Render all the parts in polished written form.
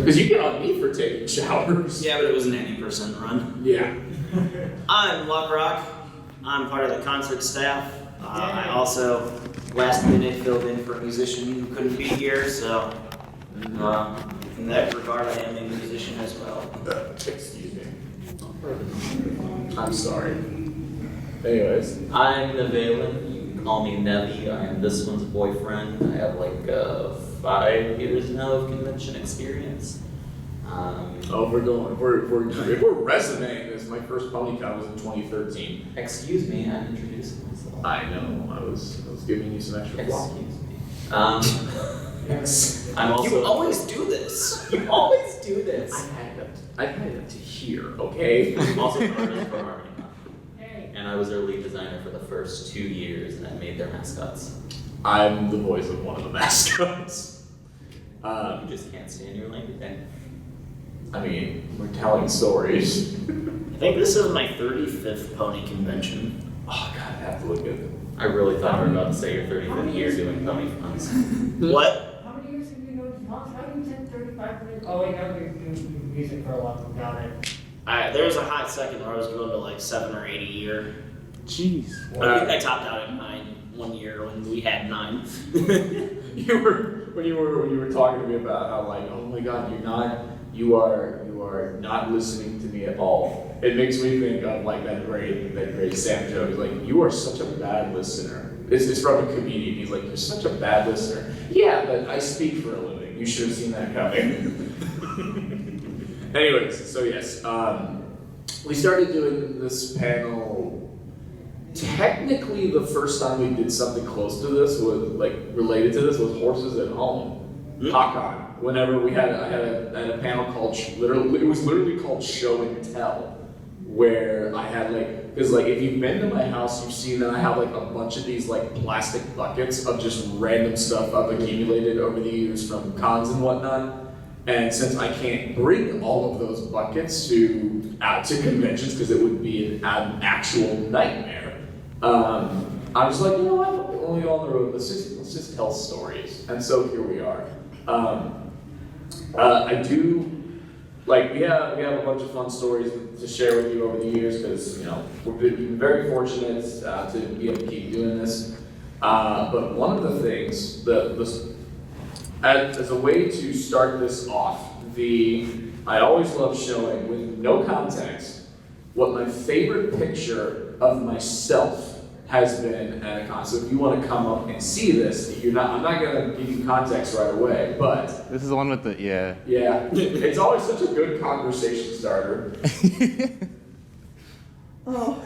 Because you get on me for taking showers. Yeah, but it was an 80% run. Yeah. I'm Luck Rock. I'm part of the concert staff. I also, last minute, filled in for a musician who couldn't be here, so in that regard, I am a musician as well. Excuse me. I'm sorry. Anyways. I'm Nevaylin. You can call me Nevi. I am this one's boyfriend. I have like 5 years now of convention experience. We're resumeing this. My first PonyCon was in 2013. Excuse me, I'm introducing myself. I know. I was giving you some extra fluff. Excuse me. Yes. I'm also. You always do this. You always do this. I had it to hear, okay? I'm also an artist for Harmony. And I was their lead designer for the first 2 years, and I made their mascots. I'm the voice of one of the mascots. You just can't stand your lane today. I mean, we're telling stories. I think this is my 35th pony convention. Oh god, I have to look at it. I really thought you were about to say your 35th year doing pony puns. What? How many years have you known Tom? How do you said 35 minutes? Oh, wait, no, you're doing music for a while. Got it. There was a hot second where I was going to like 7 or 8 a year. Jeez. I think I topped out at 9 one year when we had 9. When you were talking to me about how like, oh my god, you are not listening to me at all. It makes me think of like that great Sam joke. He's like, you are such a bad listener. It's from a comedian. He's like, you're such a bad listener. Yeah, but I speak for a living. You should have seen that coming. Anyways, so yes, we started doing this panel. Technically, the first time we did something close to this was like related to this was horses at home. Hakon. Whenever I had a panel called it was literally called Show and Tell, where I had like, because like if you've been to my house, you've seen that I have like a bunch of these like plastic buckets of just random stuff I've accumulated over the years from cons and whatnot. And since I can't bring all of those buckets to conventions because it would be an actual nightmare, I was like, you know what? When we go on the road, let's just tell stories. And so here we are. I do, like, we have a bunch of fun stories to share with you over the years because, you know, we've been very fortunate to be able to keep doing this. But one of the things, as a way to start this off, I always love showing, with no context, what my favorite picture of myself has been at a con. So if you want to come up and see this, I'm not going to give you context right away, but... This is the one with the, yeah. Yeah, it's always such a good conversation starter. Oh,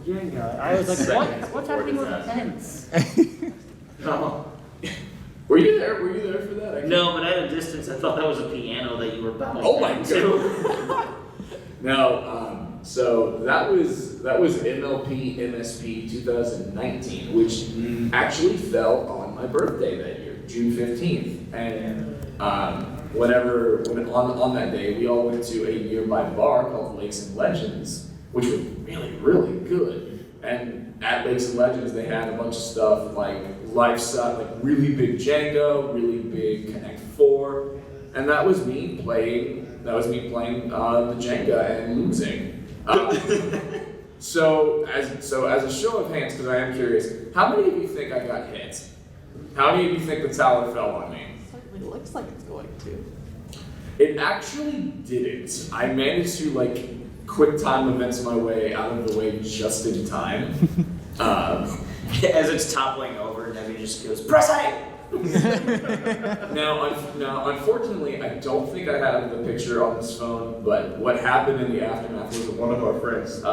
Jenga. I was like, what's happening with the pens? No. Were you there for that? No, but at a distance, I thought that was a piano that you were bowing Oh my down to. god! No, so that was MLP MSP 2019, which actually fell on my birthday that year, June 15th. And on that day, we all went to a nearby bar called Lakes and Legends, which was really, really good. And at Lakes and Legends, they had a bunch of stuff like life-size, like really big Django, really big Connect 4, and that was me playing the Jenga and losing. So as a show of hands, because I am curious, how many of you think I got hit? How many of you think the tower fell on me? It looks like it's going to. It actually didn't. I managed to like quick time events my way out of the way just in time. As it's toppling over, Debbie just goes, press A! Now, unfortunately, I don't think I have the picture on this phone, but what happened in the aftermath was that one of our friends,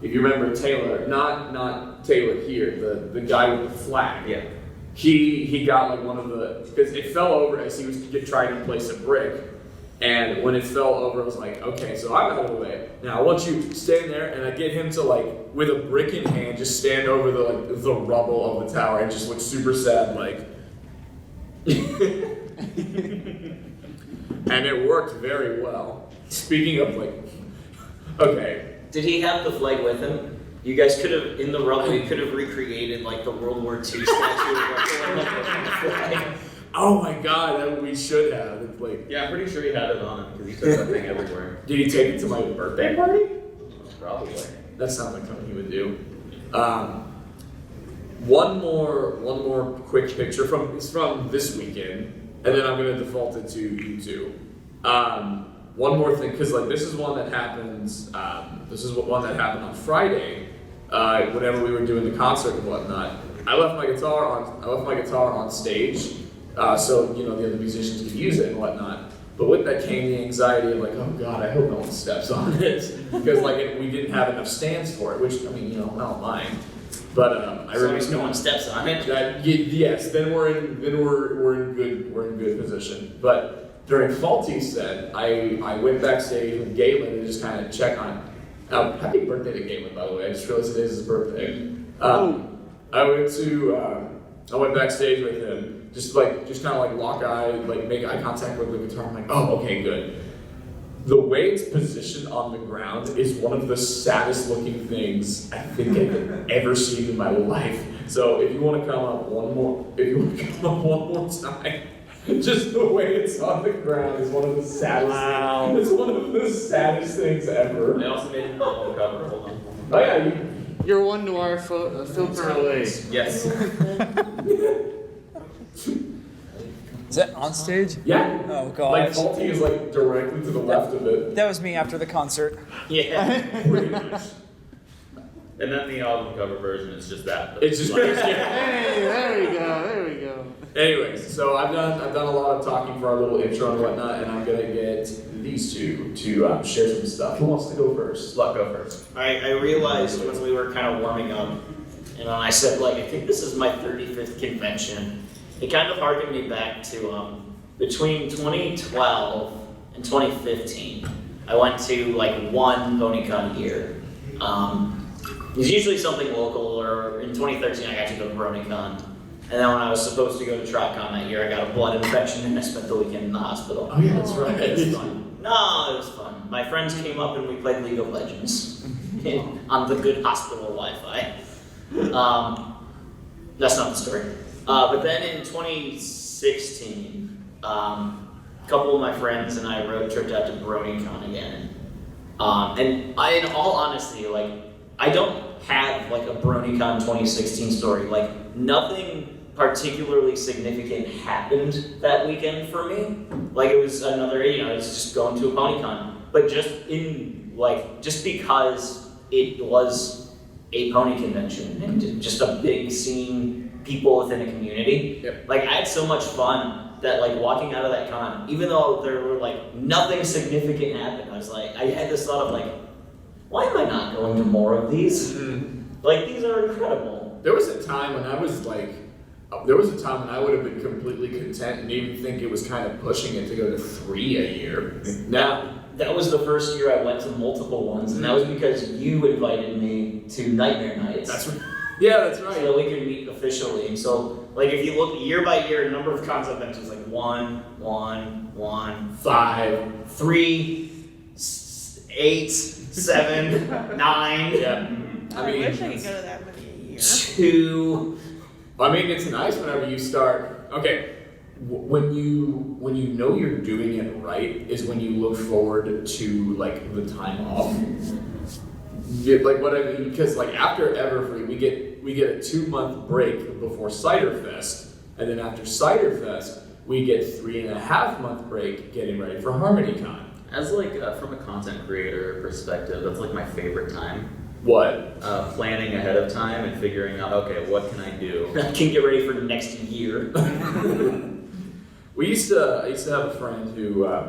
if you remember Taylor, not Taylor here, the guy with the flag. Yeah. He got like one of the, because it fell over as he was trying to place a brick. And when it fell over, I was like, okay, so I'm out of the way. Now I want you to stand there, and I get him to like, with a brick in hand, just stand over the rubble of the tower and just look super sad, like. And it worked very well. Speaking of like, okay. Did he have the flag with him? You guys could have, in the rubble, you could have recreated like the World War II statue of the flag. Oh my god, we should have. It's like, Yeah, I'm pretty sure he had it on him because he took that thing everywhere. did he take it to my birthday party? Probably. That sounds like something he would do. One more quick picture from this weekend, and then I'm gonna default it to you two. One more thing, because like this is one that happens. This is one that happened on Friday. Whenever we were doing the concert and whatnot, I left my guitar on stage, so you know the other musicians could use it and whatnot. But with that came the anxiety of like, oh god, I hope no one steps on it, because like we didn't have enough stands for it. Which I mean, you know, I don't mind. But I As long as really no one steps on it. yes, then we're in good position. But during Faulty's set, I went backstage with Galen to just kind of check on. Happy birthday to Galen, by the way. I just realized today's his birthday. I went backstage with him, just kind of like lock eye, like make eye contact with the guitar. I'm like, oh, okay, good. The way it's positioned on the ground is one of the saddest looking things I think I've ever seen in my life. So if you want to come up one more time, just the way it's on the ground is one of the saddest. Wow. It's one of the saddest things ever. They also made an album cover. Hold on. Oh yeah, You're one noir filter away. Yes. Is that on stage? yeah. Oh Like gosh. Faulty is like directly to the left of it. That was me after the concert. Yeah. Pretty much. And then the album cover version is just that. It's just Hey, there we go. Anyways, so I've done a lot of talking for our little intro and whatnot, and I'm gonna get these two to share some stuff. Who wants to go first? Luck, go first. I realized when we were kind of warming up, and when I said, like, I think this is my 35th convention, it kind of harkened me back to between 2012 and 2015. I went to like one PonyCon a year. It's usually something local, or in 2013 I got to go to BronyCon. And then when I was supposed to go to TrotCon that year, I got a blood infection and I spent the weekend in the hospital. Oh yeah, that's right. It was fun. No, it was fun. My friends came up and we played League of Legends on the good hospital Wi-Fi. That's not the story. But then in 2016, a couple of my friends and I road tripped out to BronyCon again. And I, in all honesty, like, I don't have like a BronyCon 2016 story. Like, nothing particularly significant happened that weekend for me. Like, it was another, you know, it's just going to a PonyCon. But just because it was a pony convention and just a big seeing people within a community. Yep. Like, I had so much fun that, like, walking out of that con, even though there were like nothing significant happened, I was like, I had this thought of like, why am I not going to more of these? Like, these are incredible. There was a time when I would have been completely content and even think it was kind of pushing it to go to 3 a year. Now, That was the first year I went to multiple ones, and that was because you invited me to Nightmare Nights. that's right. Yeah, that's right. So that we could meet officially. And so, like, if you look year by year, the number of cons I've been to is like 1, 5, 3, 8, 7, 9. Yeah. I wish I could go to that many a year. 2. I mean, it's nice whenever you start. Okay, when you know you're doing it right is when you look forward to like the time off. Like what I mean, because like after Everfree, we get a 2-month break before Ciderfest, and then after Ciderfest, we get 3.5-month break getting ready for HarmonyCon. As like from a content creator perspective, that's like my favorite time. What? Planning ahead of time and figuring out, okay, what can I do? I can get ready for the next year. I used to have a friend who, I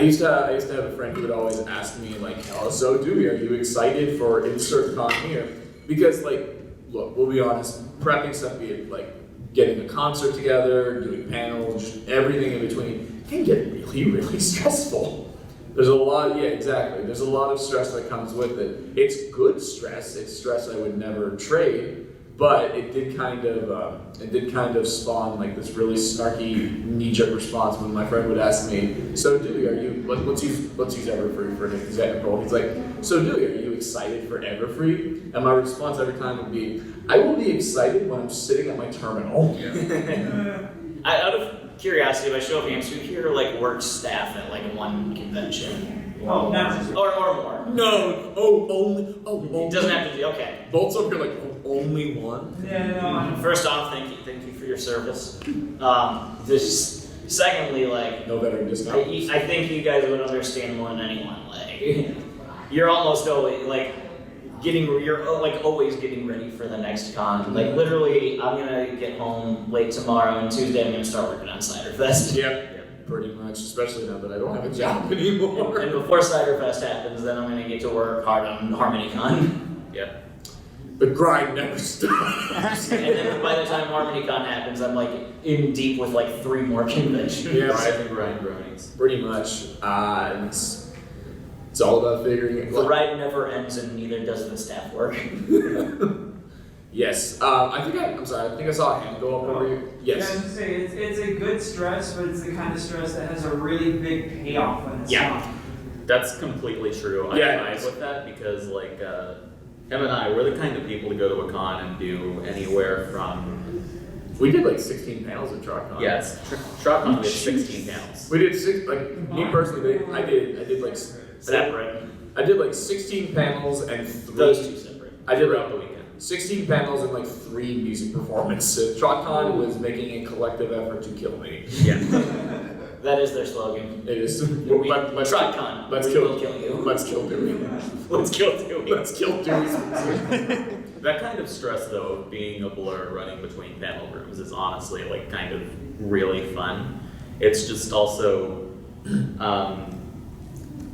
used to have a friend who would always ask me like, "Oh, so Dewey, are you excited for insert con here?" Because like, look, we'll be honest, prepping stuff, be it like getting a concert together, doing panels, just everything in between, can get really, really stressful. There's a lot, yeah, exactly. There's a lot of stress that comes with it. It's good stress. It's stress I would never trade. But it did kind of spawn like this really snarky knee-jerk response when my friend would ask me, "So Dewey, are you? Let's use Everfree for an example." He's like, "So Dewey, are you excited for Everfree? And my response every time would be, I will be excited when I'm sitting at my terminal. Out of curiosity, if I show of hands, who here like works staff at like one convention? Oh, never. Or more. No, only. It doesn't have to be, okay. Bolt's up here like, only one? Yeah, no. First off, thank you for your service. Secondly, like, No veteran discount. I think you guys would understand more than anyone. Like, you're almost always like always getting ready for the next con. Like literally, I'm gonna get home late tomorrow, and Tuesday I'm gonna start working on Ciderfest. Yep, pretty much. Especially now that I don't have a job anymore. And before Ciderfest happens, then I'm gonna get to work hard on HarmonyCon. Yep. The grind never stops. And then by the time HarmonyCon happens, I'm like in deep with like 3 more conventions. Yeah, Rising grind groanings. pretty much. And it's all about figuring it The out. ride never ends, and neither does the staff work. Yes. I think I saw a hand go up over here. Yeah, I was Yes. gonna say, it's a good stress, but it's the kind of stress that has a really big payoff when it's Yeah. not. That's completely true. I Yeah. vibe with that because like him and I, we're the kind of people to go to a con and do anywhere from We did like 16 panels at TrockCon. yes, TrockCon we had 16 panels. We did me personally, I did like Separate. I did like 16 panels and 3. Those 2 separate. I did throughout like the weekend. 16 panels and like 3 music performances. TrockCon was making a collective effort to kill me. Yeah. That is their slogan. It is. Let's TrockCon. Let's We kill. will kill you. Let's kill Dewey. Let's kill Dewey. Let's kill Dewey. That kind of stress though of being a blur running between panel rooms is honestly like kind of really fun. It's just also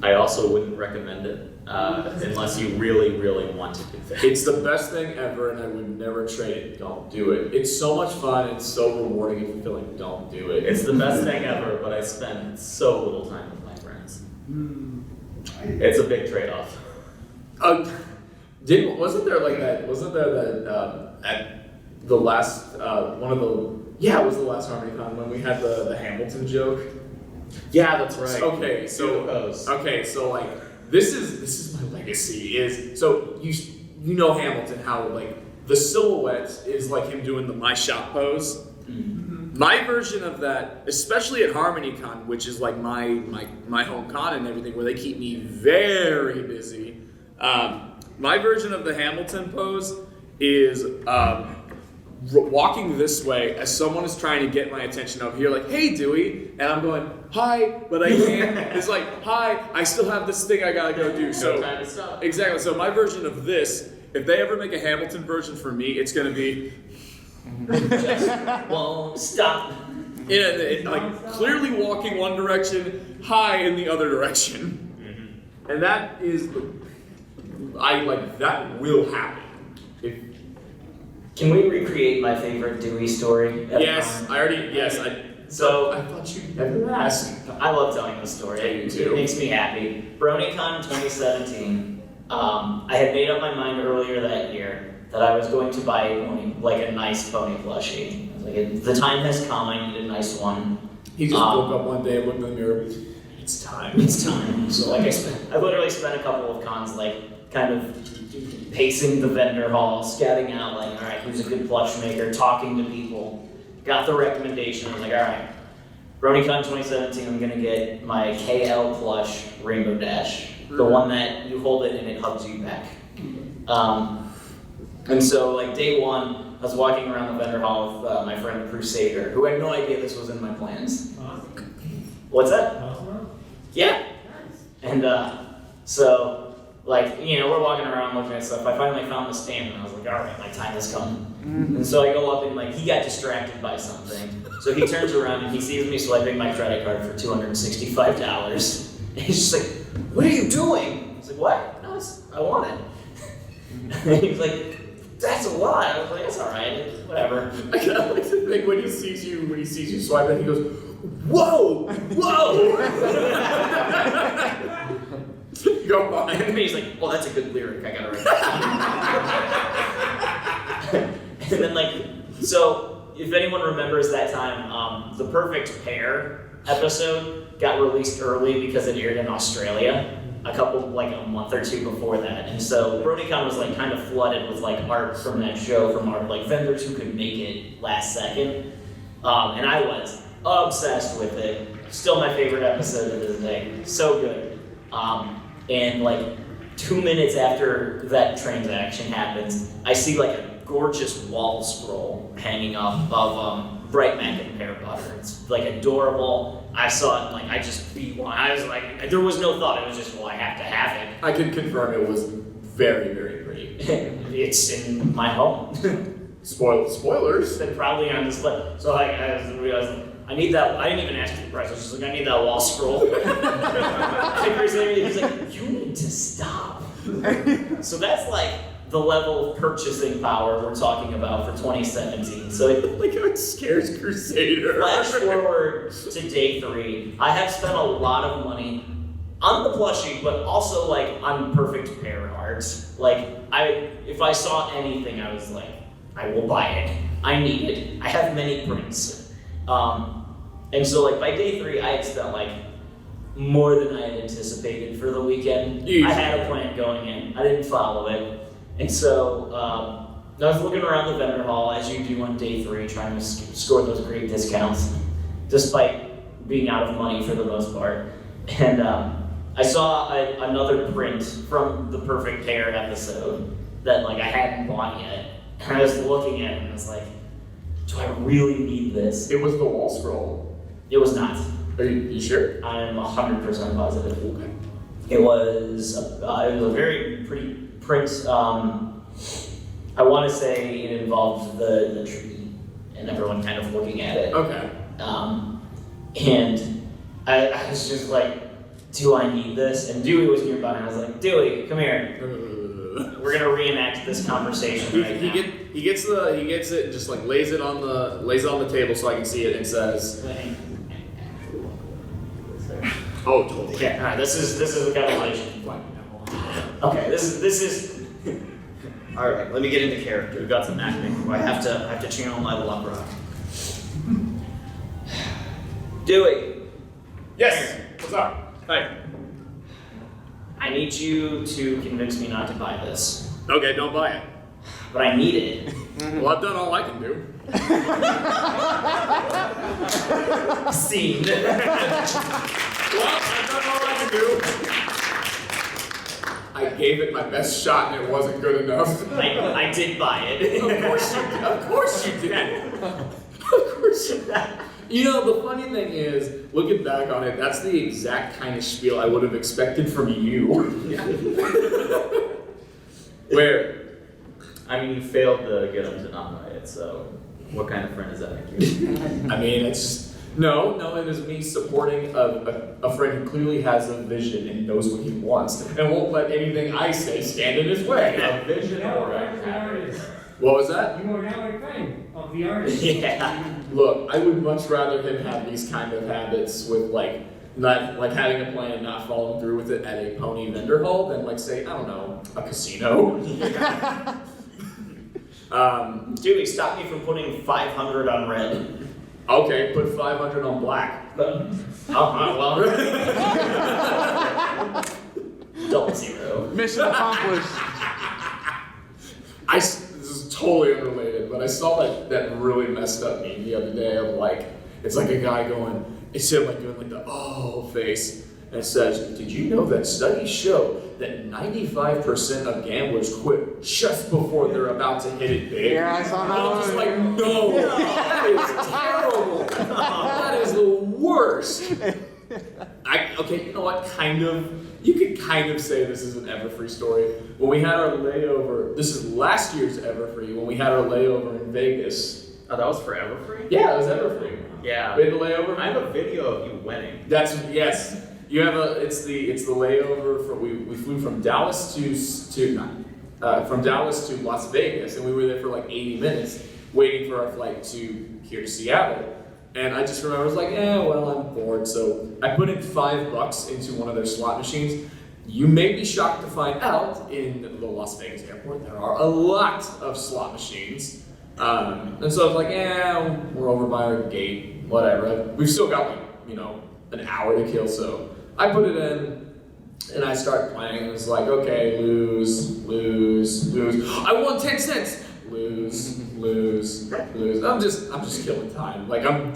I also wouldn't recommend it unless you really, really want to do that. It's the best thing ever, and I would never trade it. Don't do it. It's so much fun. It's so rewarding and fulfilling. Don't do it. It's the best thing ever, but I spend so little time with my friends. It's a big trade-off. Wasn't there that at the last it was the last HarmonyCon when we had the Hamilton joke? Yeah, that's right. Okay, so like this is my legacy is so you know Hamilton, how like the silhouette is like him doing the my shop pose. My version of that, especially at HarmonyCon, which is like my home con and everything, where they keep me very busy. My version of the Hamilton pose is walking this way as someone is trying to get my attention over here, like, hey, Dewey, and I'm going, hi, but I can't. It's like, hi, I still have this thing I gotta go do. So No time to stop. exactly. So my version of this, if they ever make a Hamilton version for me, it's gonna be Just won't stop. like clearly walking one direction, hi in the other direction, and that is, that will happen. Can we recreate my favorite Dewey story? Yes, So I thought you'd never ask. I love telling this story. Yeah, you too. It makes me happy. BronyCon 2017. I had made up my mind earlier that year that I was going to buy a pony, like a nice pony plushie. I was like, the time has come. I need a nice one. He just woke up one day and looked in the mirror. It's time. It's time. So like I literally spent a couple of cons like kind of pacing the vendor hall, scouting out like, all right, who's a good plush maker, talking to people. Got the recommendation. I was like, all right, BronyCon 2017. I'm gonna get my KL plush Rainbow Dash, the one that you hold it and it hugs you back. And so like day one, I was walking around the vendor hall with my friend Crusader, who had no idea this was in my plans. What's that? Yeah. And so, like, you know, we're walking around looking at stuff. I finally found the stand and I was like, all right, my time has come. And so I go up and like, he got distracted by something. So he turns around and he sees me swiping my credit card for $265. And he's just like, what are you doing? I was like, what? No, I want it. And he's like, that's a lot. I was like, it's all right, whatever. I like to think when he sees you swipe it, he goes, whoa, whoa. Go on. And he's like, oh, that's a good lyric. I gotta write that down. And then like, so if anyone remembers that time, the Perfect Pair episode got released early because it aired in Australia. a month or two before that. And so BronyCon was like kind of flooded with like art from that show, from art like vendors who could make it last second. And I was obsessed with it. Still my favorite episode of this day. So good. And like 2 minutes after that transaction happens, I see like a gorgeous wall scroll hanging up of Bright Mac and Pear Butter. It's like adorable. I saw it and like I just beat one. I was like, there was no thought. It was just, well, I have to have it. I can confirm it was very, very pretty. It's in my home. Spoilers. It's probably on display. So like, I realized I need that. I didn't even ask for the price. I was just like, I need that wall scroll. He's like, you need to stop. So that's like the level of purchasing power we're talking about for 2017. So Like how it scares Crusader. flash forward to day 3. I have spent a lot of money on the plushie, but also like on perfect pair arts. Like if I saw anything, I was like, I will buy it. I need it. I have many prints. And so like by day 3, I had spent like more than I had anticipated for the weekend. Easy. I had a plan going in. I didn't follow it. And so I was looking around the vendor hall, as you do on day 3, trying to score those great discounts, despite being out of money for the most part. And I saw another print from the Perfect Pair episode that like I hadn't bought yet. And I was looking at it and I was like, do I really need this? It was the wall scroll. It was not. Are you sure? I'm 100% positive. Okay. It was a very pretty print. I want to say it involved the tree and everyone kind of looking at it. Okay. And I was just like, do I need this? And Dewey was nearby and I was like, Dewey, come here. We're gonna reenact this conversation right now. He gets it and just like lays it on the table so I can see it and says, "Oh, totally." Okay, all right. This is a conversation. Okay, this is. All right, let me get into character. We've got some acting. I have to channel my luck rock. Dewey. Yes. What's up? Hey. I need you to convince me not to buy this, Okay, don't buy it. but I need it. Well, I've done all I can do. Scene. Well, I've done all I can do. I gave it my best shot and it wasn't good enough. I did buy it. Of course you did. Of course you did. Of course you did. You know, the funny thing is, looking back on it, that's the exact kind of spiel I would have expected from you. Where? I mean, you failed to get him to not buy it, so what kind of friend is that make you? I mean, it's just, no, it is me supporting a friend who clearly has a vision and knows what he wants and won't let anything I say stand in his way. A vision or a habit? What was that? You are now a friend of the artist. Yeah. Look, I would much rather him have these kind of habits with not like having a plan and not following through with it at a pony vendor hall than like say, I don't know, a casino. Dewey, stop me from putting 500 on red. Okay, put 500 on black. Well. Double zero. Mission accomplished. This is totally unrelated, but I saw that really messed up meme the other day of like, it's like a guy going, it's him like doing like the oh face, and it says, did you know that studies show that 95% of gamblers quit just before they're about to hit it big? Yeah, I saw that I'm just one. like, no, that is terrible. That is the worst. Okay, you know what? You could kind of say this is an Everfree story. When we had our layover, this is last year's Everfree, when we had our layover in Vegas. Oh, that was for Everfree? Yeah, it was Everfree. Yeah. We had the layover. I have a video of you winning. Yes. You have it's the layover for we flew from Dallas from Dallas to Las Vegas, and we were there for like 80 minutes waiting for our flight here to Seattle. And I just remember I was like, well, I'm bored, so I put in $5 into one of their slot machines. You may be shocked to find out in the Las Vegas airport there are a lot of slot machines. And so I was like, we're over by our gate, whatever. We've still got an hour to kill, so I put it in. And I start playing, and it's like, okay, lose. I won 10 cents. Lose. I'm just killing time. Like I'm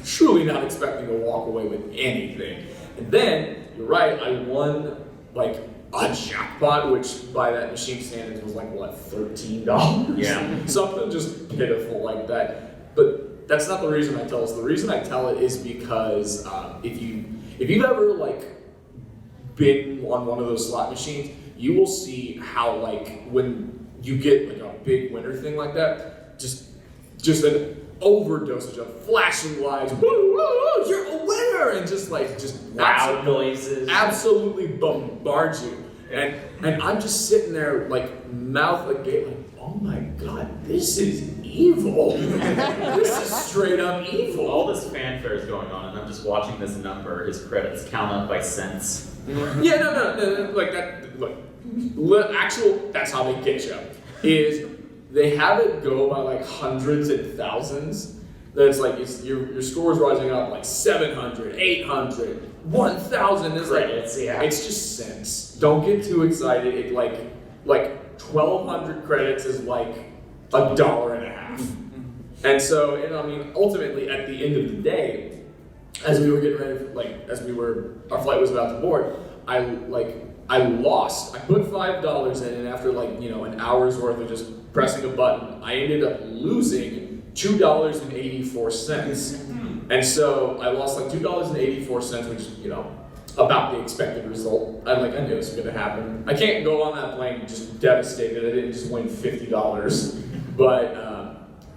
truly not expecting to walk away with anything. And then, you're right, I won like a jackpot, which by that machine standards was like what, $13? Yeah. Something just pitiful like that. But that's not the reason I tell it. The reason I tell it is because if you've ever like been on one of those slot machines, you will see how like when you get like a big winner thing like that, just an overdosage of flashing lights, woo, you're a winner, and just Loud noises. absolutely bombard you. And I'm just sitting there like mouth agape, like, oh my god, this is evil. This is straight up evil. All this fanfare is going on, and I'm just watching this number, his credits count up by cents. Yeah, no, like that. Look, that's how they get you. Is they have it go by like hundreds and thousands. That's like your score is rising up like 700, 800, 1,000. It's like it's just cents. Don't get too excited. It like 1,200 credits is like $1.50. And so, I mean, ultimately at the end of the day, as we were getting ready, our flight was about to board, I lost. I put $5 in, and after an hour's worth of just pressing a button, I ended up losing $2.84. And so I lost like $2.84, which is, about the expected result. I knew this was gonna happen. I can't go on that plane just devastated. I didn't just win $50. But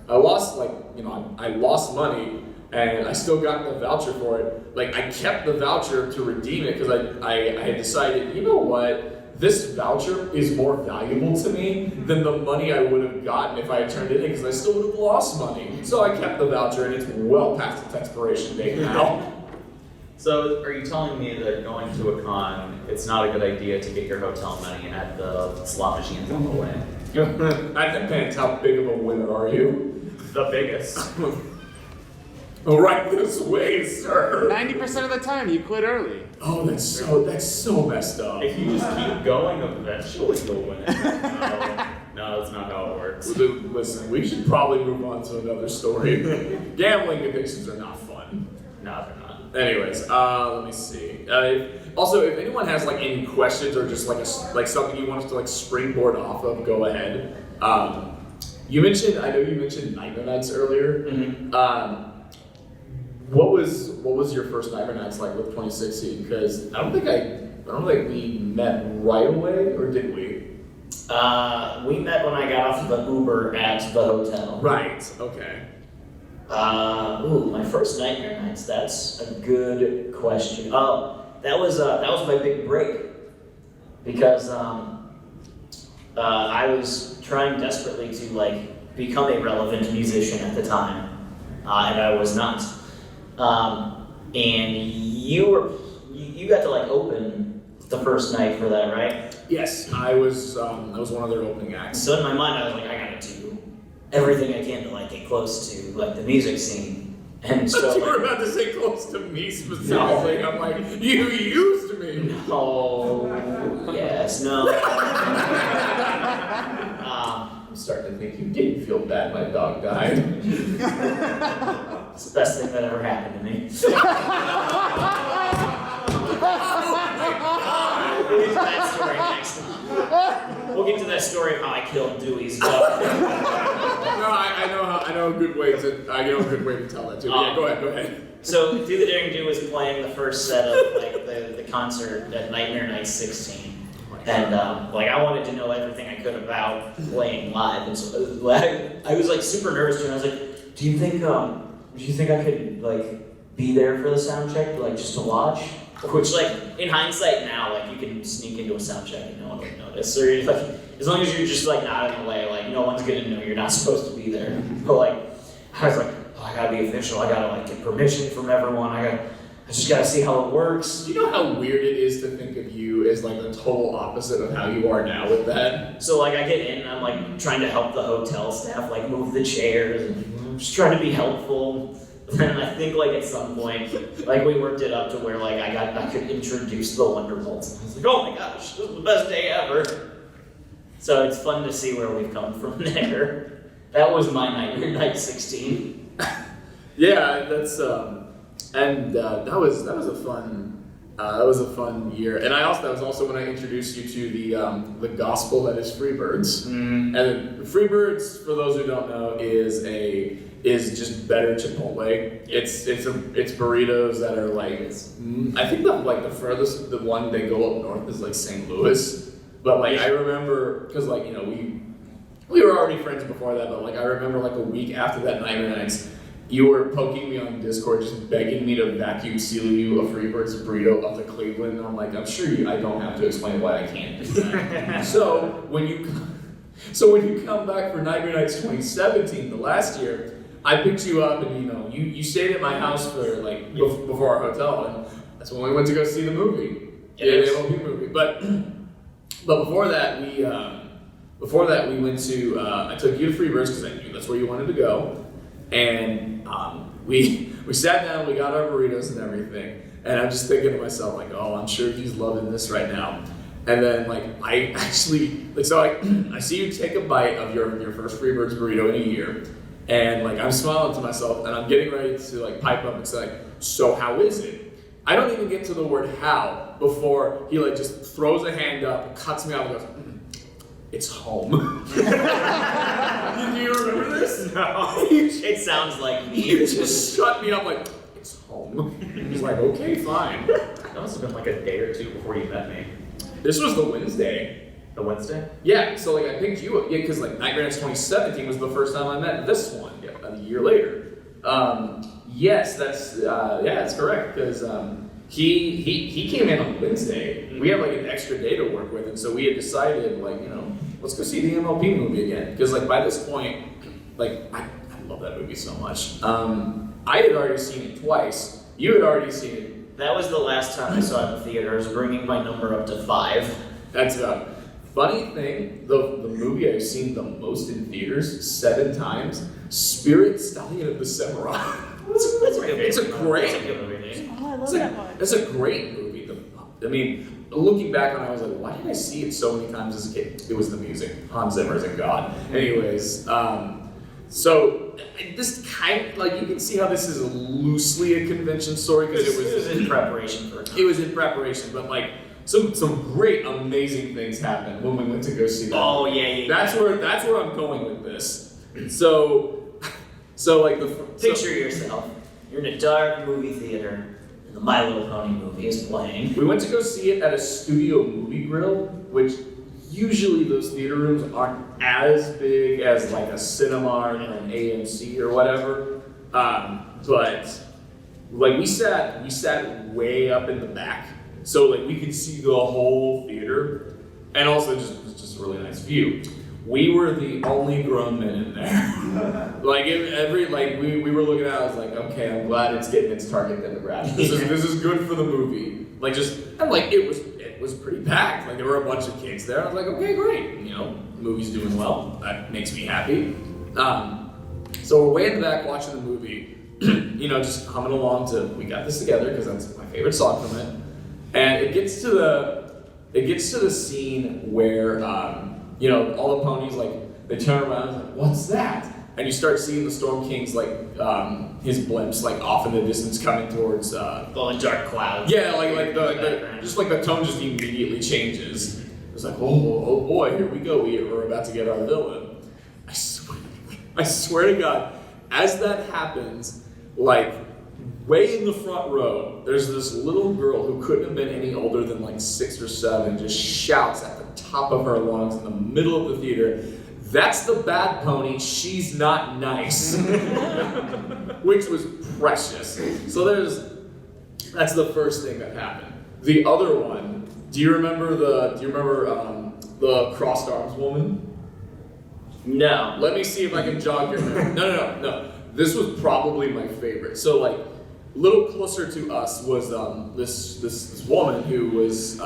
I lost I lost money. And I still got the voucher for it. Like, I kept the voucher to redeem it because I had decided, you know what? This voucher is more valuable to me than the money I would have gotten if I had turned it in, because I still would have lost money. So I kept the voucher, and it's well past its expiration date now. So, are you telling me that going to a con, it's not a good idea to get your hotel money at the slot machines on the way? That depends. How big of a winner are you? The biggest. Right this way, sir. 90% of the time, you quit early. Oh, that's so messed up. If you just keep going, eventually you'll win it. No, that's not how it works. Listen, we should probably move on to another story. Gambling addictions are not fun. No, they're not. Anyways, let me see. Also, if anyone has any questions or just something you want us to springboard off of, go ahead. I know you mentioned Nightmare Nights earlier. Mm-hmm. What was your first Nightmare Nights like with 2016? Because I don't think we met right away, or did we? We met when I got off the Uber at the hotel. Right. Okay. My first Nightmare Nights. That's a good question. Oh, that was my big break, because I was trying desperately to become a relevant musician at the time, and I was not. And you got to open the first night for that, right? Yes, I was one of their opening acts. So in my mind, I was like, I gotta do everything I can to get close to the music scene. And so you were about to say close to me specifically. No. I'm like, you used me. No. Yes. No. I'm starting to think you didn't feel bad my dog died. It's the best thing that ever happened to me. We'll get to that story next time. We'll get to that story of how I killed Dewey's dog. No, I know a good way to tell that too. Yeah, go ahead. So, DoTheDaringDo was playing the first set of the concert at Nightmare Night 16. And I wanted to know everything I could about playing live, and so I was super nervous. And I was like, "Do you think I could be there for the sound check, just to watch?" Which, in hindsight now, you can sneak into a sound check and no one would notice, or as long as you're just not in the way, no one's gonna know you're not supposed to be there. But I was like, oh, I gotta be official. I gotta get permission from everyone. I just gotta see how it works. Do you know how weird it is to think of you as the total opposite of how you are now with that? So I get in, and I'm trying to help the hotel staff move the chairs, and I'm just trying to be helpful. And I think like at some point, like we worked it up to where like I could introduce the Wonderbolts. I was like, oh my gosh, this is the best day ever. So it's fun to see where we've come from there. That was my night 16. Yeah, that's and that was a fun year. And that was also when I introduced you to the gospel that is Freebirds. And Freebirds, for those who don't know, is just better Chipotle. It's burritos that are like I think the furthest the one they go up north is like St. Louis. But like I remember because like we were already friends before that, but like I remember like a week after that Nightmare Nights, you were poking me on Discord, just begging me to vacuum seal you a Freebirds burrito up to Cleveland. And I'm like, I'm sure I don't have to explain why I can't do that. So when you come back for Nightmare Nights 2017, the last year, I picked you up and you stayed at my house for like before our hotel, and that's when we went to go see the movie. The MLP movie. But before that we went to I took you to Freebirds because I knew that's where you wanted to go, and we sat down, we got our burritos and everything, and I'm just thinking to myself like, oh, I'm sure he's loving this right now. And then like I actually I see you take a bite of your first Freebirds burrito in a year, and like I'm smiling to myself and I'm getting ready to like pipe up and say like, so how is it? I don't even get to the word how before he like just throws a hand up, cuts me off, and goes, it's home. Do you remember this? No. It sounds like me. He just shut me up like, it's home. He's like, okay, fine. That must have been like a day or two before you met me. This was the Wednesday. The Wednesday? Yeah, so like I picked you up, because like Nightmare Nights 2017 was the first time I met this one, a year later. Yes, that's correct, because he came in on Wednesday. We had like an extra day to work with, and so we had decided like, let's go see the MLP movie again. Because like by this point, like I love that movie so much. I had already seen it twice. You had already seen it. That was the last time I saw it in the theater. I was bringing my number up to 5. That's funny thing. The movie I've seen the most in theaters 7 times. Spirit Stallion of the Samurai. It's a great movie. Oh, I love that one. It's a great movie. I mean, looking back on it, I was like, why did I see it so many times as a kid? It was the music. Hans Zimmer's a god. Anyways, so this kind of, like, you can see how this is loosely a convention story because it was in preparation for it. It was in preparation, but like some great, amazing things happened when we went to go see that. Oh yeah. That's where I'm going with this. So like Picture yourself. You're in a dark movie theater, and the My Little Pony movie is playing. We went to go see it at a studio movie grill, which usually those theater rooms aren't as big as like a Cinemark or an AMC or whatever. But like we sat way up in the back, so like we could see the whole theater, and also just a really nice view. We were the only grown men in there. Like we were looking at it, I was like, okay, I'm glad it's getting its target demographic. This is good for the movie. It was pretty packed. Like there were a bunch of kids there. I was like, okay, great. The movie's doing well. That makes me happy. So we're way in the back watching the movie. Just humming along to "We Got This Together" because that's my favorite song from it. And it gets to the scene where all the ponies like they turn around and like, what's that? And you start seeing the Storm King's like his blimps like off in the distance coming towards Glowing dark clouds. Yeah, like the tone just immediately changes. It's like, oh boy, here we go. We're about to get our villain. I swear to God, as that happens, like way in the front row, there's this little girl who couldn't have been any older than like 6 or 7, just shouts at the top of her lungs in the middle of the theater, "That's the bad pony, she's not nice." Which was precious. So that's the first thing that happened. The other one, do you remember the crossed arms woman? No. Let me see if I can jog your memory. No. This was probably my favorite. So like, a little closer to us was this woman who was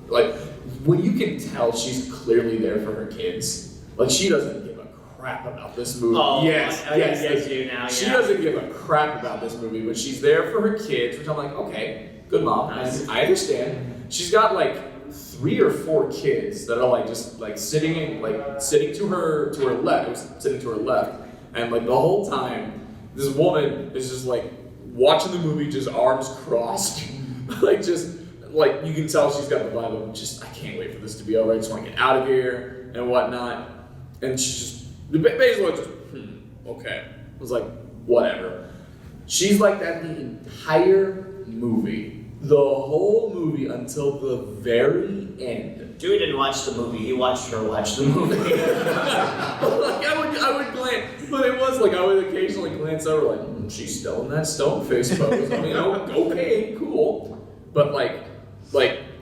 like, when you can tell she's clearly there for her kids. Like she doesn't give a crap about this movie. Oh, yes, I yes. guess you now, She yeah. doesn't give a crap about this movie, but she's there for her kids, which I'm like, okay, good mom. Nice. And I understand. She's got like 3 or 4 kids that are like just like sitting to her left, sitting to her left, and like the whole time, this woman is just like watching the movie, just arms crossed, like just like you can tell she's got the vibe of just I can't wait for this to be over. I just want to get out of here and whatnot. And she just basically just okay. I was like whatever. She's like that the entire movie, the whole movie until the very end. Dewey didn't watch the movie. He watched her watch the movie. Like I would glance, but it was like I would occasionally glance over, like she's still in that stone face pose. I mean, okay, cool, but like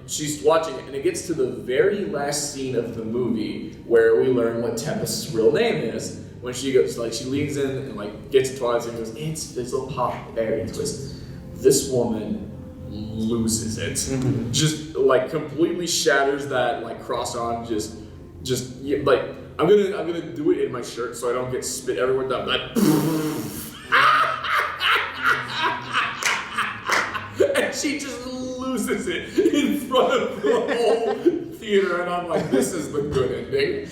she's watching it, and it gets to the very last scene of the movie where we learn what Tempest's real name is. When she goes, like she leans in and like gets to Twilight and goes, "It's Fizzle Pop Berry Twist." This woman loses it, just like completely shatters that like cross on, just yeah, like I'm gonna do it in my shirt so I don't get spit everywhere. That and she just loses it in front of the whole theater, and I'm like, this is the good ending.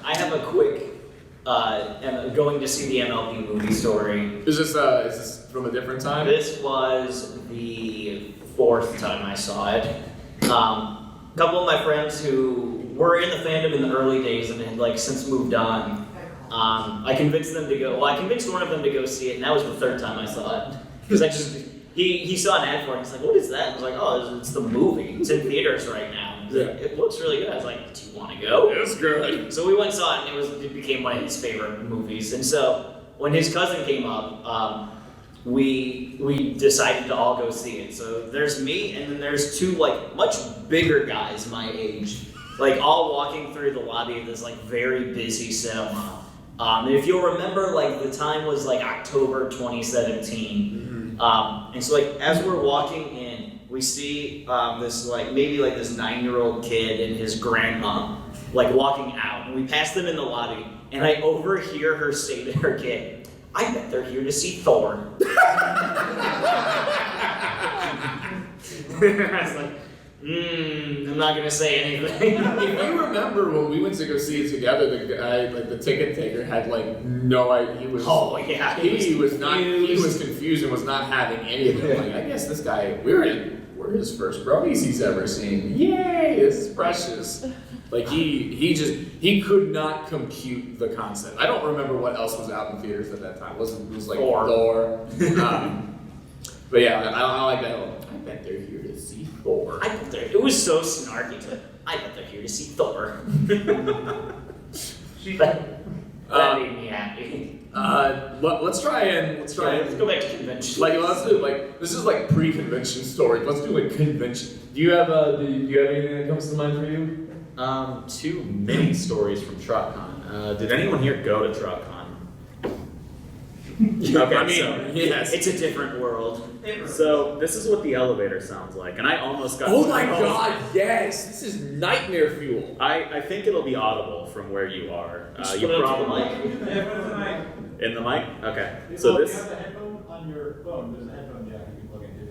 I have a quick going to see the MLB movie story. Is this from a different time? This was the 4th time I saw it. A couple of my friends who were in the fandom in the early days and had like since moved on, I convinced them to go. Well, I convinced one of them to go see it, and that was the 3rd time I saw it. Because he saw an ad for it. He's like, "What is that?" I was like, "Oh, it's the movie. It's in theaters right now." He's like, "It looks really good." I was like, "Do you want to go?" It's good. So we went and saw it, and it became one of his favorite movies. And so when his cousin came up, we decided to all go see it. So there's me, and then there's 2 like much bigger guys my age, like all walking through the lobby of this like very busy cinema. And if you'll remember, like the time was like October 2017. And so like as we're walking in, we see this like maybe like this 9-year-old kid and his grandma like walking out, and we pass them in the lobby, and I overhear her say to her kid, "I bet they're here to see Thor." I was like, I'm not gonna say anything. If you remember when we went to go see it together, the guy, like the ticket taker, had like no idea. He was. Oh yeah, He was confused and was not having any of it. Like, I guess this guy, we're his first bronies he's ever seen. Yay, this is precious. Like he could not compute the concept. I don't remember what else was out in theaters at that time. It was like Thor. But yeah, I like that. I bet they're here to see Thor. It was so snarky. But I bet they're here to see Thor. That made me happy. Let's try and Let's go back to convention. Like let's do like this is like pre-convention story. Let's do like convention. Do you have anything that comes to mind for you? 2 mini stories from TruckCon. Did anyone here go to TruckCon? Okay, I mean, yes. It's a different world. So this is what the elevator sounds like, and I almost got. Oh my god, yes! This is nightmare fuel. I think it'll be audible from where you are. Just You put it up to the probably mic. in the mic. Okay. So If this. you have the headphone on your phone, there's a headphone jack you can plug into.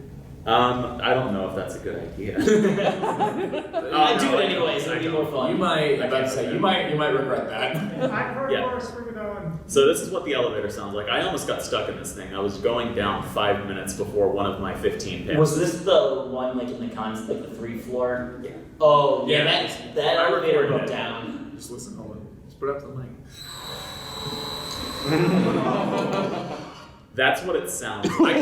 I don't know if that's a good idea. I do it anyways. It'll be more fun. You might. I'm about to say you might regret that. I've heard Yeah. worse, bring it on. So this is what the elevator sounds like. I almost got stuck in this thing. I was going down 5 minutes before one of my 15 panels. Was this the one like in the cons, like the 3rd floor? Yeah. Oh yeah, Yeah. that I elevator recorded broke it. down. Just listen, hold on. Just put it up to the mic. That's what it sounds like.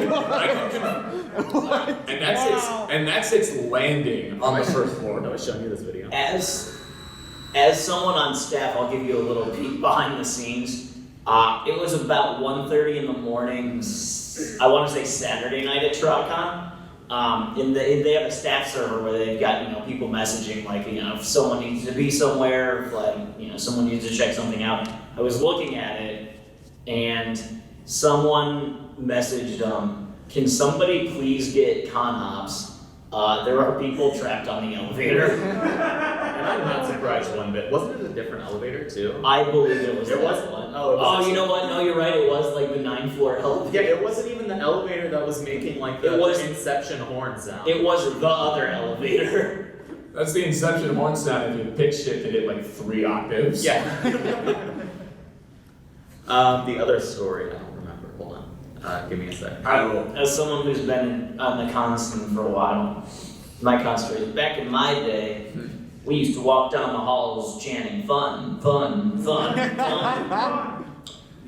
And that's its landing on the first floor. I was showing you this video. As someone on staff, I'll give you a little peek behind the scenes. It was about 1:30 in the morning. I want to say Saturday night at TruckCon. And they have a staff server where they've got people messaging like if someone needs to be somewhere, if like someone needs to check something out. I was looking at it, and someone messaged can somebody please get con ops? There are people trapped on the elevator. And I'm not surprised one bit. Wasn't it a different elevator too? I believe it was It that wasn't. one. Oh, it was you know what? No, you're right. It was like the 9th floor elevator. Yeah, it wasn't even the elevator that was making like the It was- Inception horn sound. It was the other elevator. That's the Inception horn sound if you pitch shifted it like 3 octaves. Yeah. The other story, I don't remember. Hold on. Give me a second. I will. As someone who's been on the con scene for a while, my con story is back in my day, we used to walk down the halls chanting fun, fun, fun, fun.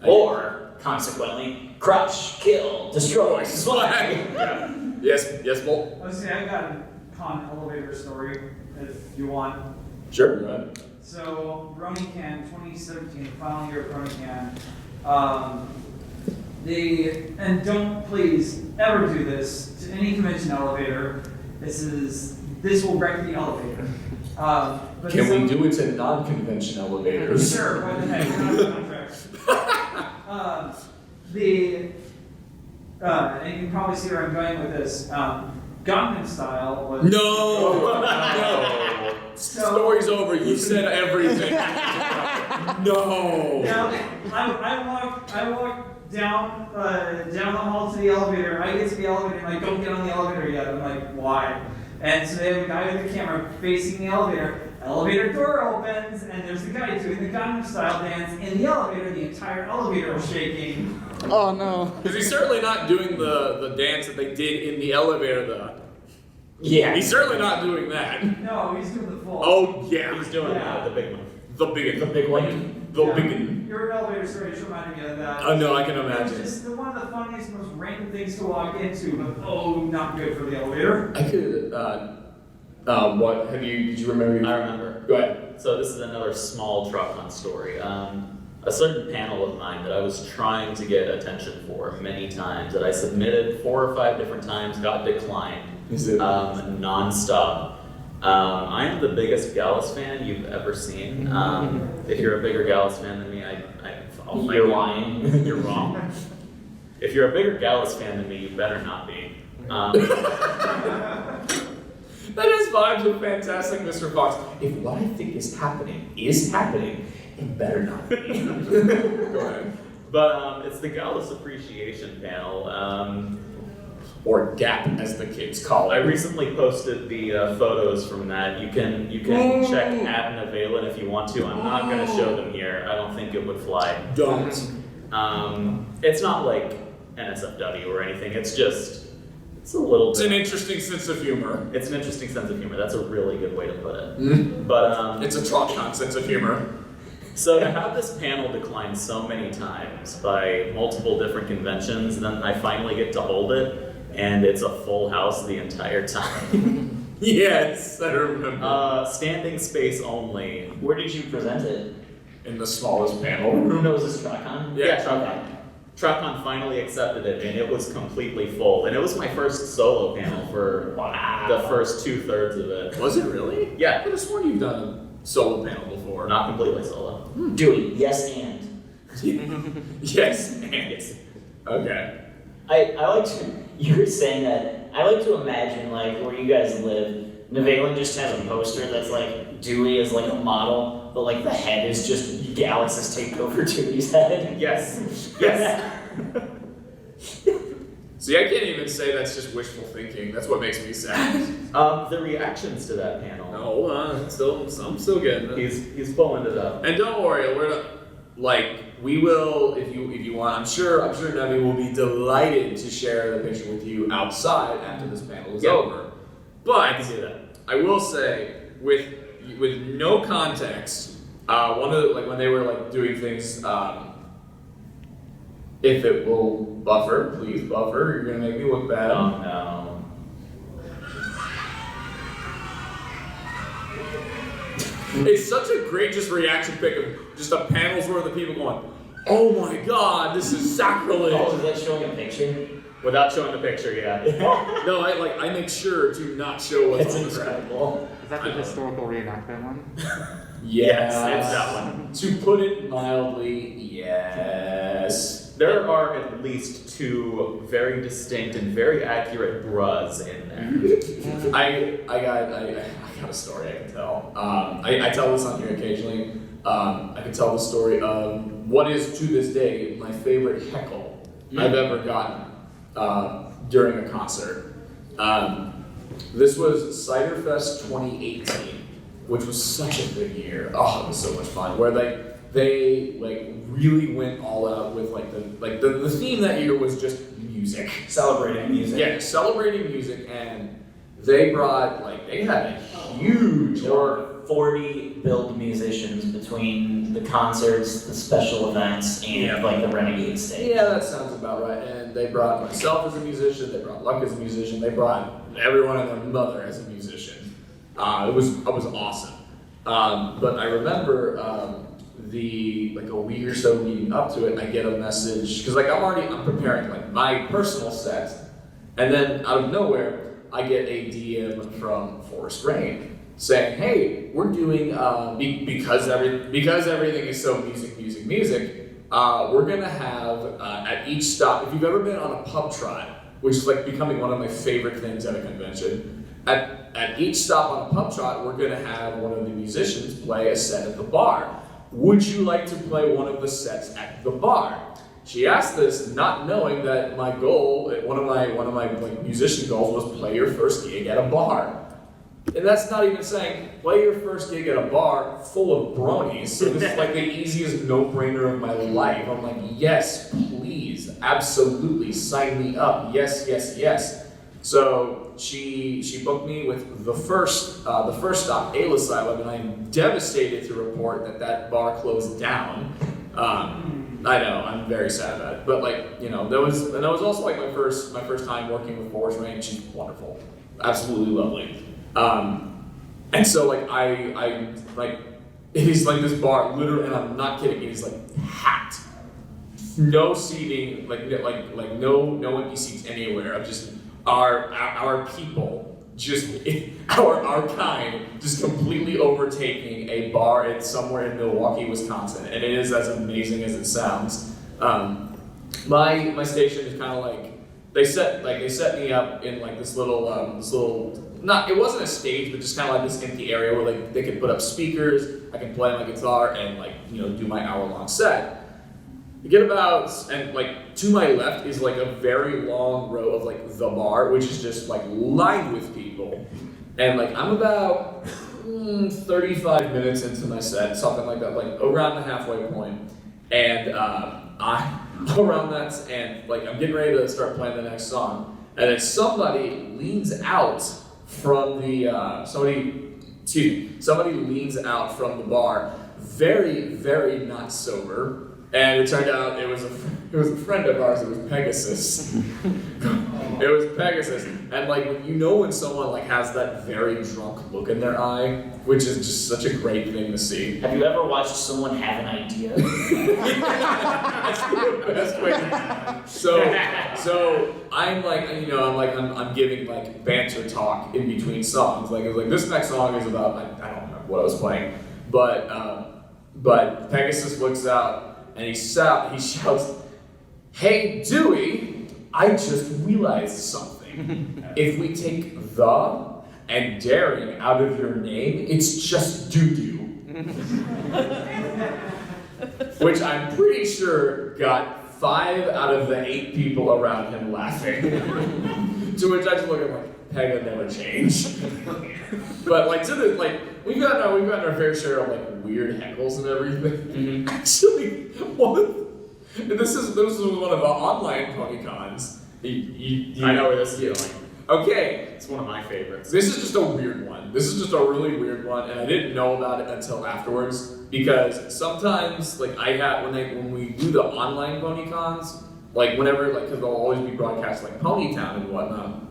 Or, consequently, crush, kill, destroy, swag. Yes, Bolt. Let's see, I've got a con elevator story if you want. Sure, go ahead. So, BronyCon 2017, the final year of BronyCon. And don't please ever do this to any convention elevator. This will wreck the elevator. But Can we do it to non-convention elevators? Sure, what the heck, we're not contract. And you can probably see where I'm going with this. Gangnam Style was. No! No! Story's over. You said everything. No! Now, I walk down the hall to the elevator. I get to the elevator and I don't get on the elevator yet. I'm like, why? And so they have a guy with a camera facing the elevator. Elevator door opens and there's the guy doing the Gangnam Style dance in the elevator. The entire elevator was shaking. Oh no. Because he's certainly not doing the dance that they did in the elevator, Yeah. He's certainly not doing that. No, he's doing the full. Oh, yeah. He's doing Yeah. the big one. The big one. The big one. The Yeah. big one. Your elevator story just reminded me of that. Oh, no, I can It was imagine. just one of the funniest, most random things to walk into, but not good for the elevator. I could, did you remember? I remember. Go ahead. So this is another small truck hunt story. A certain panel of mine that I was trying to get attention for many times, that I submitted 4 or 5 different times, got declined, Is it? nonstop. I am the biggest Gallus fan you've ever seen. If you're a bigger Gallus fan than me, I'll fight You're you. lying. You're wrong. If you're a bigger Gallus fan than me, you better not be. That is vibes of fantastic, Mr. Fox. If what I think is happening, it better not be. Go ahead. But it's the Godless Appreciation panel. Or GAP, as the kids call I it. recently posted the photos from that. You can check at Nevaylin if you want to. I'm not going to show them here. I don't think it would fly. Don't. It's not like NSFW or anything. It's a little It's bit. an interesting sense of humor. It's an interesting sense of humor. That's a really good way to put it. But It's a Trotcon sense of humor. so to have this panel decline so many times by multiple different conventions, then I finally get to hold it, and it's a full house the entire time. Yes, I remember. Standing space only. Where did you present it? In the smallest panel room. No, was this TROTCon? Yeah, TROTCon. TROTCon finally accepted it, and it was completely full. And it was my first solo panel for the first 2/3 of it. Was it really? Yeah. I could have sworn you've done a solo panel before. Not completely solo. Dewey, yes and. Yes, and yes. Okay. I like to, you were saying that, I like to imagine like where you guys live, Nevaylin just has a poster that's like Dewey is like a model, but like the head is just Gallus has taped over Dewey's head. Yes. Yes. See, I can't even say that's just wishful thinking. That's what makes me sad. The reactions to that panel. No, hold on. I'm still getting it. He's pulling it up. And don't worry, we're not, like, we will, if you want, I'm sure Nevi will be delighted to share the picture with you outside after this panel is Yeah. over. But I can see that. I will say, with no context, one of the, like when they were like doing things, if it will buffer, please buffer. You're gonna make me look bad. Oh no. It's such a great just reaction pic of just a panel's worth of people going, "Oh my God, this is sacrilege." Oh, is that showing a picture? Without showing the picture, yeah. No, I make sure to not show what's It's on the screen. incredible. Is that the historical reenactment one? Yes, It's that one. To put it mildly, yes. There are at least 2 very distinct and very accurate bras in there. I got a story I can tell. I tell this on here occasionally. I can tell the story of what is to this day my favorite heckle I've ever gotten during a concert. This was Ciderfest 2018, which was such a good year. Oh, it was so much fun. Where they really went all out with the theme that year was just music. Celebrating music. Yeah, celebrating music, and they brought they had a huge. There were 40 billed musicians between the concerts, the special events, and the Renegade stage. Yeah, that sounds about right. And they brought myself as a musician, they brought Luck as a musician, they brought everyone and their mother as a musician. It was awesome. But I remember a week or so leading up to it, I get a message because I'm preparing my personal set, and then out of nowhere I get a DM from Forest Rain saying, "Hey, we're doing because everything is so music. We're gonna have at each stop. If you've ever been on a pub trot, which is becoming one of my favorite things at a convention, at each stop on a pub trot, we're gonna have one of the musicians play a set at the bar. Would you like to play one of the sets at the bar?" She asked this not knowing that my goal, one of my musician goals was play your first gig at a bar. And that's not even saying play your first gig at a bar full of bronies. So this is the easiest no-brainer of my life. I'm like, yes, please, absolutely, sign me up. Yes. So she booked me with the first stop, Ale Asylum, and I'm devastated to report that bar closed down. I know, I'm very sad about it. But that was also my first time working with Forest Rain. She's wonderful, absolutely lovely. And so I it is this bar, literally, and I'm not kidding, it is packed. No seating, no empty seats anywhere. Of just our people, just our kind, just completely overtaking a bar somewhere in Milwaukee, Wisconsin, and it is as amazing as it sounds. My station is kind of they set me up in this little. Not, it wasn't a stage, but just kind of this empty area where they could put up speakers, I can play my guitar and do my hour-long set. You get about, and to my left is a very long row of the bar, which is just lined with people. And I'm about 35 minutes into my set, something like that, around the halfway point. And I'm around that, and I'm getting ready to start playing the next song. And then somebody leans out from the somebody leans out from the bar, very, very not sober, and it turned out it was a friend of ours. It was Pegasus. It was Pegasus, and when someone has that very drunk look in their eye, which is just such a great thing to see. Have you ever watched someone have an idea? That's the best way. So I'm I'm giving banter talk in between songs. It was this next song is about I don't remember what I was playing, but Pegasus looks out and he shouts, "Hey Dewey, I just realized something. If we take the and daring out of your name, it's just doo-doo." Which I'm pretty sure got 5 out of the 8 people around him laughing. To which I just look at Pega never changed. But to the we've gotten our fair share of weird heckles and everything. Mm-hmm. Actually, this is one of the online pony cons. I know where this is going. Okay. It's one of my favorites. This is just a weird one. This is just a really weird one, and I didn't know about it until afterwards, because sometimes when we do the online pony cons, whenever because they'll always be broadcast Ponytown and whatnot,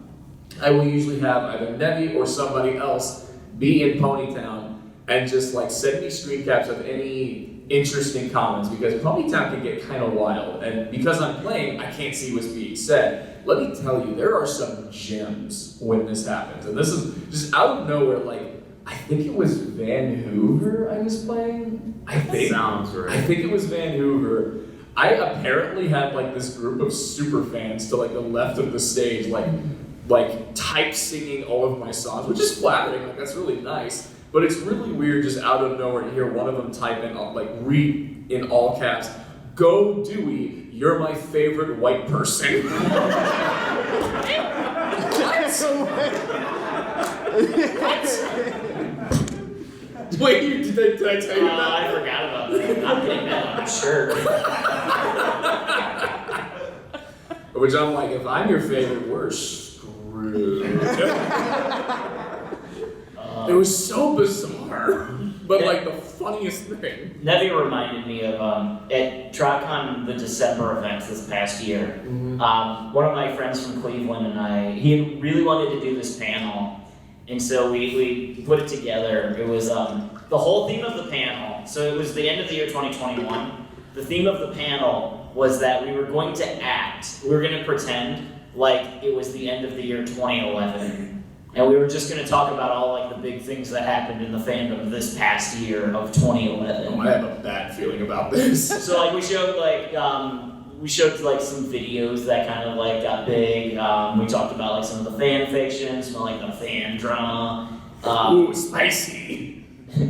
I will usually have either Nevi or somebody else be in Ponytown and just send me screen caps of any interesting comments, because Ponytown can get kind of wild, and because I'm playing, I can't see what's being said. Let me tell you, there are some gems when this happens, and this is just out of nowhere. I think it was Van Hoover I was playing. I think sounds right. I think it was Van Hoover. I apparently had this group of super fans to the left of the stage, like type singing all of my songs, which is flattering. Like that's really nice. But it's really weird just out of nowhere to hear one of them type in like read in all caps, "Go Dewey, you're my favorite white person." Wait, did I tell you that? I forgot about that. I'm getting that on a shirt. Which I'm like, if I'm your favorite, we're screwed. It was so bizarre, but like the funniest thing. Nevi reminded me of at TriCon, the December events this past year. One of my friends from Cleveland and I, he really wanted to do this panel, and so we put it together. It was the whole theme of the panel. So it was the end of the year 2021. The theme of the panel was that we were going to act. We were going to pretend like it was the end of the year 2011. And we were just going to talk about all like the big things that happened in the fandom this past year of 2011. Oh, I have a bad feeling about this. So like we showed some videos that kind of like got big. We talked about like some of the fan fiction, some of like the fan drama. Ooh, spicy.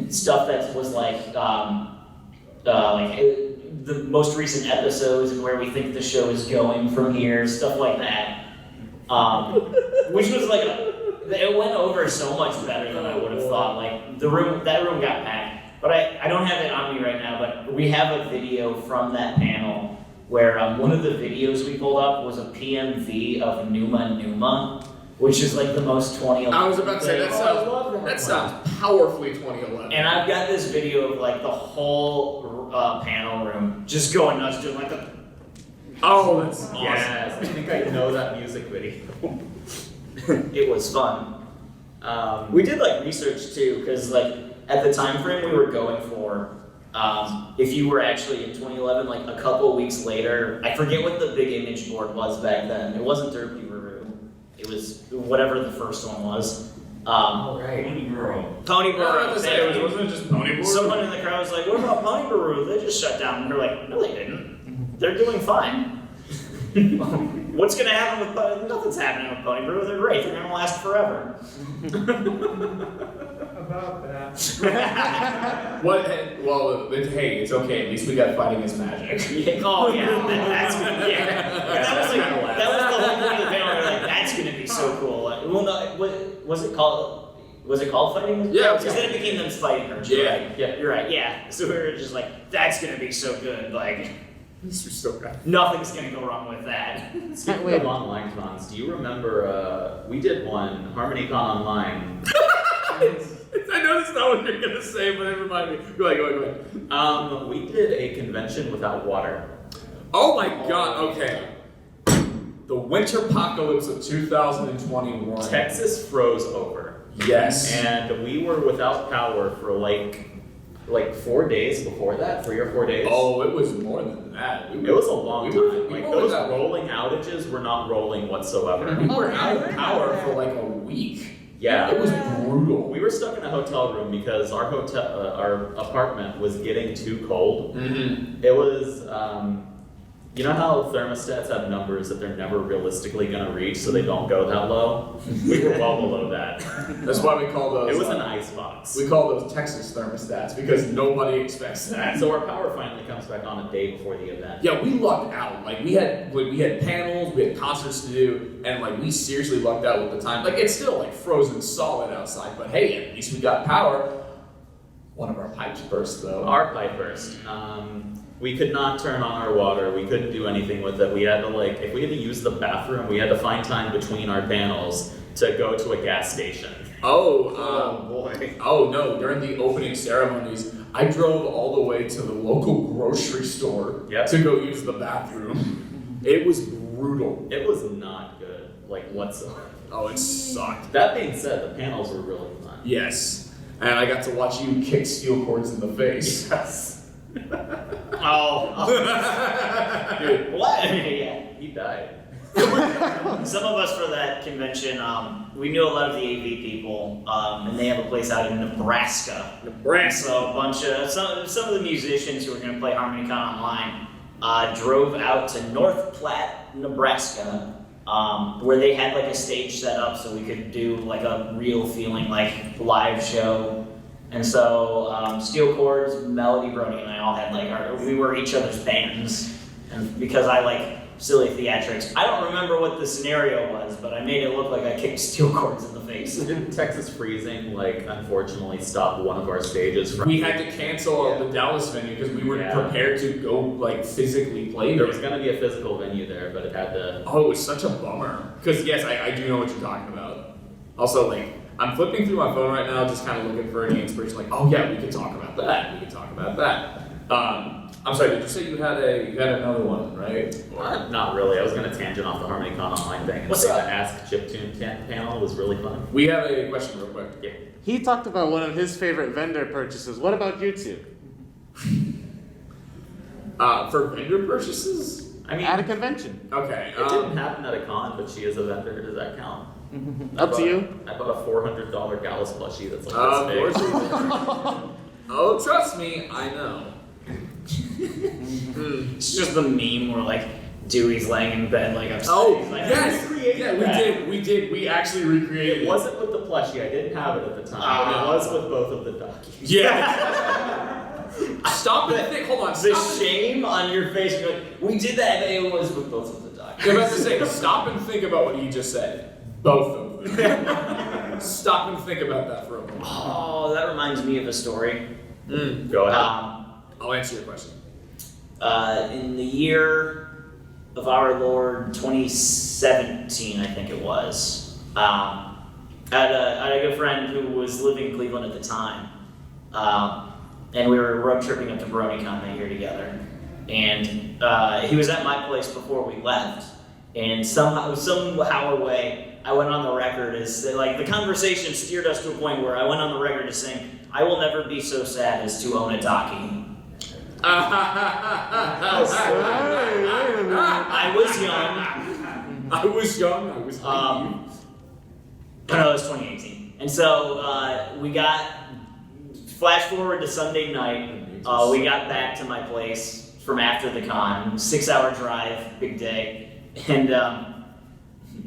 Stuff that was like the most recent episodes and where we think the show is going from here, stuff like that. Which was like it went over so much better than I would have thought. Like that room got packed. But I don't have it on me right now, but we have a video from that panel where one of the videos we pulled up was a PMV of Numa, which is like the most 2011. I was about to say, that sounds powerfully 2011. And I've got this video of like the whole panel room just going nuts, doing like the... Oh, that's awesome. Yes, I think I know that music video. It was fun. We did like research too, because like at the time frame we were going for, if you were actually in 2011, like a couple weeks later, I forget what the big image board was back then. It wasn't Derpy Roo. It was whatever the first one was. Right. Pony Burrow. Wasn't it just Pony Board? Someone in the crowd was like, "What about Pony Burrow? They just shut down." And we're like, "No, they didn't. They're doing fine." What's gonna happen with Pony? Nothing's happening with Pony Brew. They're great. They're gonna last forever. About that. What? Well, hey, it's okay. At least we got fighting is magic. Oh yeah, that's good. Yeah. That was the whole point of the panel. We're like, that's gonna be so cool. Like, well, no, what was it called? Was it called fighting? Yeah. Because then it became them fighting her. Yeah. Yeah. You're right. Yeah. So we were just like, that's gonna be so good. Like. This is so good. Nothing's gonna go wrong with that. Speaking of online cons, do you remember, we did one, HarmonyCon Online. I know that's not what you're gonna say, but it reminded me. Go ahead. We did a convention without water. Oh my god, okay. The winter apocalypse of 2021. Texas froze over. Yes. And we were without power for like 4 days before that, 3 or 4 days. Oh, it was more than that. It was a long time. Like those rolling outages were not rolling whatsoever. We were out of power for like a week. Yeah. It was brutal. We were stuck in a hotel room because our apartment was getting too cold. Mm-hmm. It was, you know how thermostats have numbers that they're never realistically gonna reach, so they don't go that low? We were well below that. That's why we call those. It was an ice box. We call those Texas thermostats because nobody expects that. So our power finally comes back on a day before the event. Yeah, we lucked out. Like we had panels, we had concerts to do, and like we seriously lucked out with the time. Like it's still like frozen solid outside, but hey, at least we got power. One of our pipes burst though. Our pipe burst. We could not turn on our water. We couldn't do anything with it. We had to if we had to use the bathroom, we had to find time between our panels to go to a gas station. Oh boy. Oh no, during the opening ceremonies, I drove all the way to the local grocery store to go use the bathroom. It was brutal. It was not good, whatsoever. Oh, it sucked. That being said, the panels were really fun. Yes. And I got to watch you kick steel cords in the face. Yes. Dude, what? Yeah. He died. Some of us for that convention, we knew a lot of the AV people, and they have a place out in Nebraska. So a bunch of some of the musicians who were going to play HarmonyCon Online drove out to North Platte, Nebraska, where they had like a stage set up so we could do like a real feeling like live show. And so Steel Chords, Melody, Brody, and I all had like we were each other's bands. And because I like silly theatrics, I don't remember what the scenario was, but I made it look like I kicked Steel Chords in the face. Didn't Texas freezing, like, unfortunately stop one of our stages from... We had to cancel the Dallas venue because we weren't prepared to go, like, physically play there. There was going to be a physical venue there, but it had to... Oh, it was such a bummer. Because, yes, I do know what you're talking about. Also, like, I'm flipping through my phone right now, just kind of looking for any inspiration, like, oh yeah, we could talk about that, we could talk about that. I'm sorry, did you say you had another one, right? Not really. I was going to tangent off the HarmonyCon online thing and say the Ask Chiptune panel was really fun. We have a question real quick. Yeah. He talked about one of his favorite vendor purchases. What about you two? For vendor purchases? I mean, At a convention. Okay. it didn't happen at a con, but she is a vendor. Does that count? Up to you. I bought a $400 Gallus plushie that's like Of this course big. we did. Oh, trust me, I know. It's just the meme where like Dewey's laying in bed like upside. Oh, He's like, yes! "Recreate Yeah, that." we did. We actually recreated It wasn't with the plushie. I didn't have it at the time, but it was with both of the Dockies. Yeah. Stop and think. Hold on. The Stop. shame on your face. You're like, we did that, and it was with both of the Dockies. You're about to say, stop and think about what you just said. Both of them. Stop and think about that for a moment. Oh, that reminds me of a story. Go ahead. I'll answer your question. In the year of our Lord 2017, I think it was, I had a good friend who was living in Cleveland at the time, and we were road tripping up to BronyCon that year together. And he was at my place before we left, and somehow or way, I went on the record as like the conversation steered us to a point where I went on the record as saying, "I will never be so sad as to own a Docky." I was young. I was young. I was naive. No, it was 2018. And so we got, flash forward to Sunday night, we got back to my place from after the con, 6-hour drive, big day, and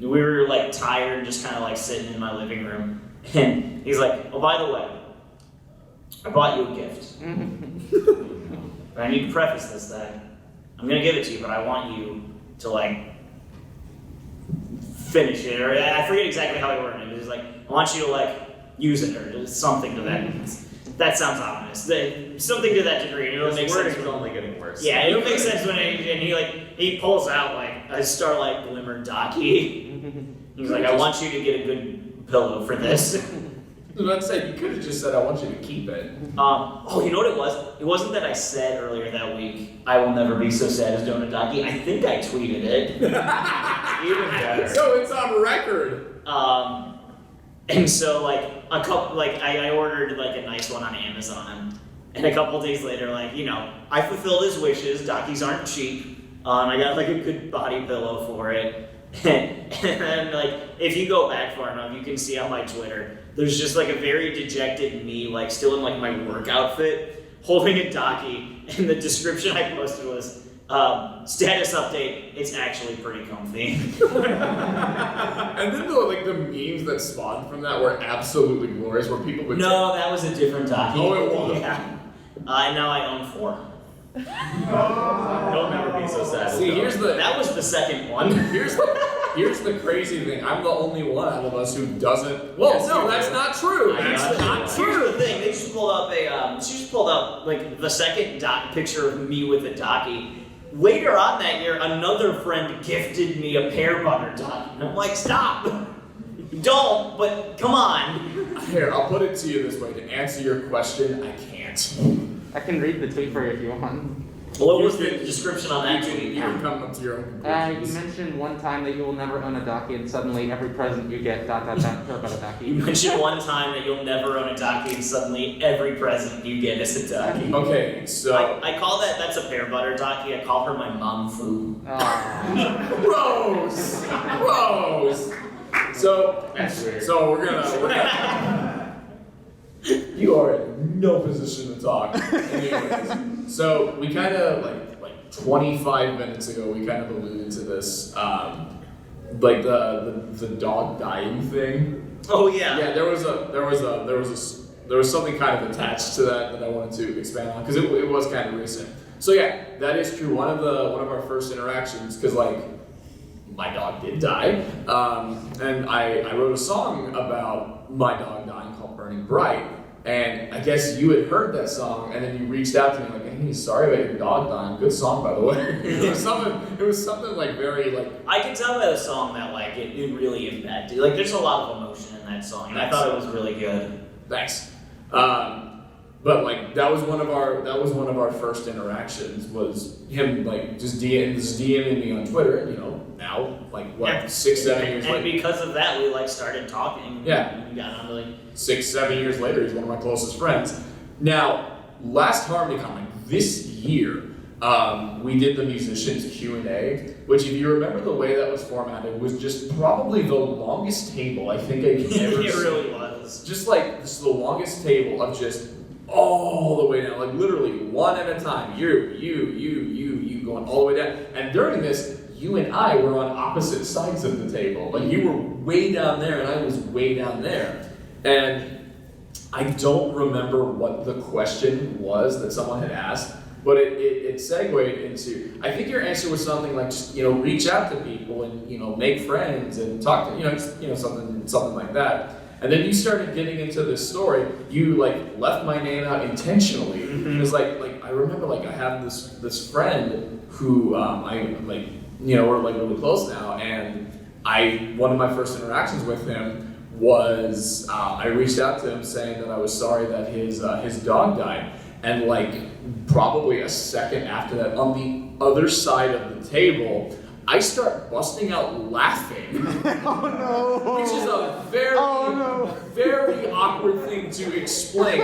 we were like tired, just kind of like sitting in my living room, and he's like, "Oh, by the way, I bought you a gift. But I need to preface this that I'm gonna give it to you, but I want you to like finish it, or I forget exactly how he worded it. He was like, I want you to like use it, or something to that. That sounds ominous. Something to that degree. It'll make sense. It's only getting worse. Yeah, it'll make sense when he pulls out like a starlight glimmer Docky. He's like, I want you to get a good pillow for this. I was about to say, you could have just said, I want you to keep it. Oh, you know what it was? It wasn't that I said earlier that week, I will never be so sad as Donut Docky. I think I tweeted it. Even better. So it's on record. And so like a couple, like I ordered like a nice one on Amazon, and a couple days later, like, you know, I fulfilled his wishes. Dockies aren't cheap. I got like a good body pillow for it. And then like, if you go back far enough, you can see on my Twitter, there's just like a very dejected me, like still in like my work outfit, holding a Docky, and the description I posted was, status update, it's actually pretty comfy. And then the memes that spawned from that were absolutely glorious, where people would No, that was a different Docky. Oh, it was? Yeah. Now I own 4. You'll never be so sad. See, That was the second one. Here's the crazy thing. I'm the only one out of us who doesn't. Well, Yes, no, you that's do. not true. I That's got not you. true. Here's the thing. They just pulled up she just pulled up like the second picture of me with a Docky. Later on that year, another friend gifted me a pear butter Docky. And I'm like, stop. Don't, but come on. Here, I'll put it to you this way. To answer your question, I can't. I can read the tweet for you if you want. What was the description on that You tweet? can come up to your own You conclusions. mentioned one time that you will never own a Docky, and suddenly every present you get, pear butter You Docky. mentioned one time that you'll never own a Docky, and suddenly every present you get is a Docky. Okay, so I call that's a pear butter Docky. I call her my mom food. Rose, Rose. So That's weird. So we're gonna you are in no position to talk. Anyways, so we kind of like 25 minutes ago, we kind of alluded to this. like the dog dying thing. Oh yeah. Yeah, there was something kind of attached to that I wanted to expand on because it was kind of recent. So yeah, that is true. One of our first interactions, because like my dog did die, and I wrote a song about my dog dying called Burning Bright. And I guess you had heard that song, and then you reached out to me like, "Hey, sorry about your dog dying. Good song, by the way." It was something like very like. I can tell by the song that like it really impacted. Like there's a lot of emotion in that song, and I thought it was really good. Thanks. But like that was one of our first interactions was him like just DMing me on Twitter, and now like what 6-7 years and later. because of that, we like started talking. Yeah. We got on like 6-7 years later, he's one of my closest friends. Now, last HarmonyCon, like this year, we did the musicians Q&A, which if you remember the way that was formatted was just probably the longest table I think I've ever it seen. really was. Just like this is the longest table of just all the way down, like literally one at a time. You going all the way down. And during this, you and I were on opposite sides of the table. Like you were way down there and I was way down there. And I don't remember what the question was that someone had asked, but it segued into, I think your answer was something like, just, reach out to people and, make friends and talk to, something like that. And then you started getting into this story. You like left my name out intentionally. It was like I remember like I have this friend who I like we're like really close now, and one of my first interactions with him was I reached out to him saying that I was sorry that his dog died, and like probably a second after that, on the other side of the table, I start busting out laughing. Oh no! Which is a very awkward thing to explain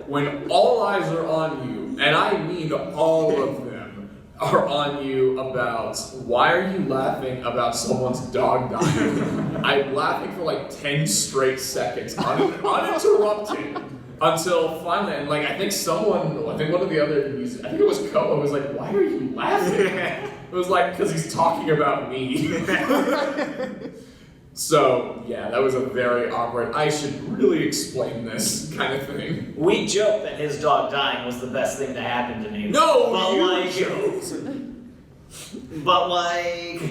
when all eyes are on you, and I mean all of them are on you about why are you laughing about someone's dog dying? I'm laughing for like 10 straight seconds, uninterrupted. Until finally, and like I think one of the other, I think it was Koa, was like, "Why are you laughing?" It was like, because he's talking about me. So yeah, that was a very awkward, I should really explain this kind of thing. We joked that his dog dying was the best thing to happen to me. No, but you joked. But like,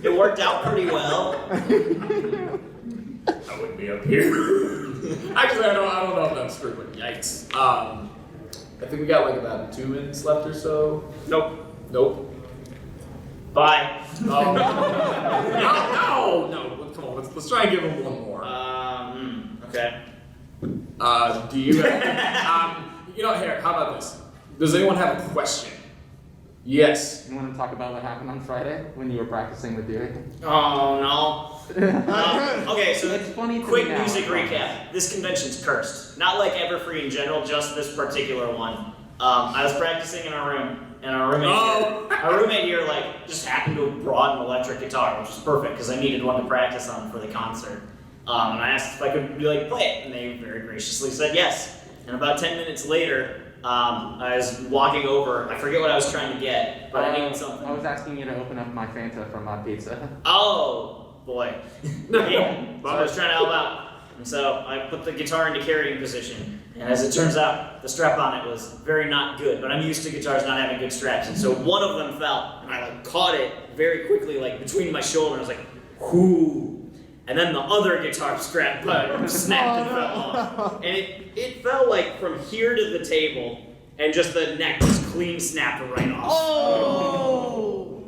it worked out pretty well. I wouldn't be up here. Actually, I don't know if that's true, but yikes. I think we got like about 2 minutes left or so. Nope. Bye. No. Come on, let's try and give him one more. Okay. Do you? Here. How about this? Does anyone have a question? Yes. You want to talk about what happened on Friday when you were practicing with Dewey? Oh no. Okay, so it's funny. Quick music recap. This convention's cursed. Not like Everfree in general, just this particular one. I was practicing in our room, and our roommate here like just happened to have brought an electric guitar, which was perfect because I needed one to practice on for the concert. And I asked if I could play it, and they very graciously said yes. And about 10 minutes later, I was walking over. I forget what I was trying to get, but I needed something. I was asking you to open up my Fanta from my pizza. Oh boy. Yeah. So I was trying to help out. And so I put the guitar into carrying position. And as it turns out, the strap on it was very not good, but I'm used to guitars not having good straps. And so one of them fell, and I caught it very quickly, between my shoulder. I was like, whoo. And then the other guitar strap snapped and fell off. And it fell from here to the table, and just the neck just clean snapped right off. Oh!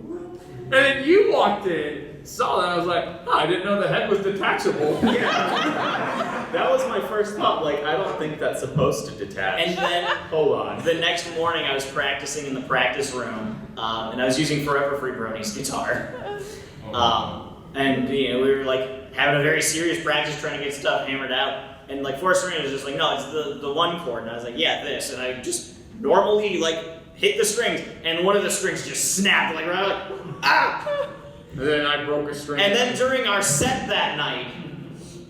And then you walked in, saw that, I was like, I didn't know the head was detachable. Yeah. That was my first thought, I don't think that's supposed to detach. And then, hold on. The next morning I was practicing in the practice room, and I was using Forever Free Brony's guitar. And we were having a very serious practice trying to get stuff hammered out. And Forrest Serena was just no, it's the one chord. And I was like, yeah, this. And I just normally hit the strings, and one of the strings just snapped ah! And then I broke a string. And then during our set that night,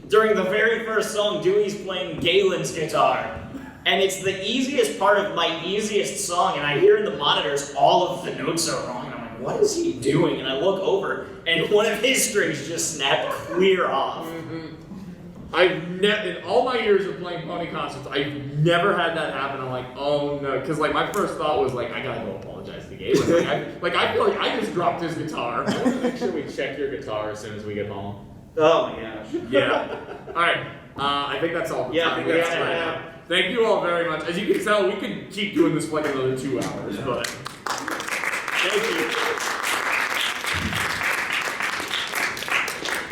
during the very first song, Dewey's playing Galen's guitar. And it's the easiest part of my easiest song, and I hear in the monitors all of the notes are wrong. And I'm like, what is he doing? And I look over, and one of his strings just snapped clear off. In all my years of playing pony concerts, I've never had that happen. I'm like, oh no, because like my first thought was like, I gotta go apologize to Galen. I feel like I just dropped his guitar. I want to make sure we check your guitar as soon as we get home. Oh my gosh. Yeah. All right. I think that's all. Yeah, I think that's yeah. right. Thank you all very much. As you can tell, we could keep doing this for like another 2 hours, but thank you.